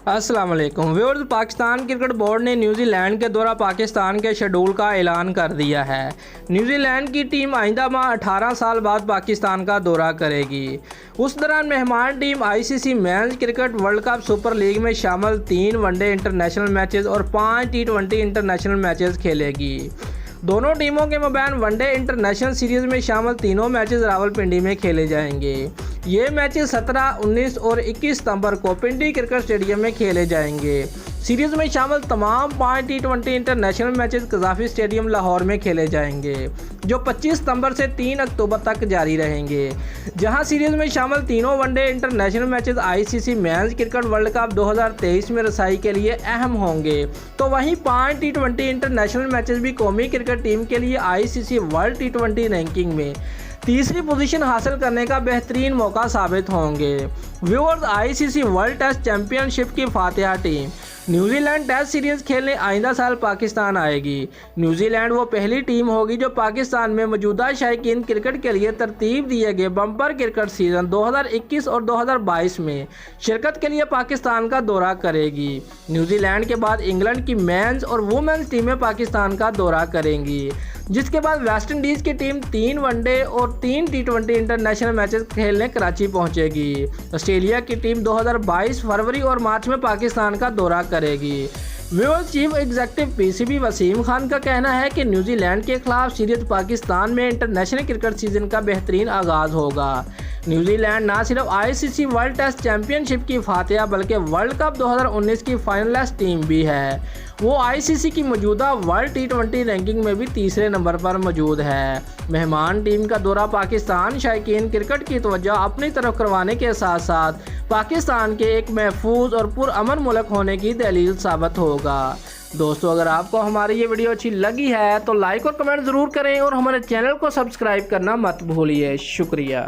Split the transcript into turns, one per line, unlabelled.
अस्सलाम वालेकुम viewers. Pakistan cricket board ने न्यूजीलैंड के दौरा पाकिस्तान के शेड्यूल का ऐलान कर दिया है। न्यूजीलैंड की टीम आइंदा माह 18 साल बाद पाकिस्तान का दौरा करेगी। उस दौरान मेहमान team ICC men's cricket world cup super league में शामिल 3 वनडे इंटरनेशनल मैचेस और 5 टी20 इंटरनेशनल मैचेस खेलेगी। दोनों टीमों के मबैन वनडे इंटरनेशनल सीरीज़ में शामिल तीनों मैचेस रावलपिंडी में खेले जाएंगे। ये मैचेस 17, 19 और 21 सितंबर को पिंडी क्रिकेट स्टेडियम में खेले जाएंगे। सीरीज़ में शामिल तमाम 5 टी20 इंटरनेशनल मैचेस कज़ाफ़ी स्टेडियम लाहौर में खेले जाएंगे, जो 25 सितंबर से 3 अक्टूबर तक जारी रहेंगे। जहां सीरीज़ में शामिल तीनों one day international matches ICC men's cricket world cup 2023 में रसाई के लिए अहम होंगे, तो वहीं 5 टी20 इंटरनेशनल मैचेस भी कौमी क्रिकेट टीम के लिए आईसीसी वर्ल्ड टी20 रैंकिंग में तीसरी पोजीशन हासिल करने का बेहतरीन मौका साबित होंगे। Viewers, ICC world test championship की फातिहा टीम न्यूजीलैंड टेस्ट सीरीज़ खेलने आइंदा साल पाकिस्तान आएगी। न्यूजीलैंड वो पहली टीम होगी जो पाकिस्तान में मौजूदा शायकीन क्रिकेट के लिए तरतीब दिए गए बम्पर क्रिकेट सीज़न 2021 और 2022 में शिरकत के लिए पाकिस्तान का दौरा करेगी। न्यूजीलैंड के बाद इंग्लैंड की मेंस और वुमेन्स टीमें पाकिस्तान का दौरा करेंगी, जिसके बाद वेस्ट इंडीज़ की टीम 3 वनडे और 3 टी20 इंटरनेशनल मैचेस खेलने कराची पहुंचेगी। ऑस्ट्रेलिया की टीम 2022 फरवरी और मार्च में पाकिस्तान का दौरा करेगी। Viewers, chief executive PCB Wasim Khan का कहना है कि न्यूजीलैंड के खिलाफ सीरीज पाकिस्तान में इंटरनेशनल क्रिकेट सीजन का बेहतरीन आगाज़ होगा। न्यूजीलैंड न सिर्फ आईसीसी वर्ल्ड टेस्ट चैंपियनशिप की फातिहा बल्कि वर्ल्ड कप 2019 की फाइनलिस्ट टीम भी है। वो आईसीसी की मौजूदा वर्ल्ड टी20 रैंकिंग में भी तीसरे नंबर पर मौजूद है। मेहमान टीम का दौरा पाकिस्तान शायकीन क्रिकेट की तवज्जो अपनी तरफ करवाने के साथ साथ पाकिस्तान के एक महफूज और पुरअमन मुल्क होने की दलील साबित होगा। दोस्तों, अगर आपको हमारी ये वीडियो अच्छी लगी है तो लाइक और कमेंट ज़रूर करें और हमारे चैनल को सब्सक्राइब करना मत भूलिए। शुक्रिया।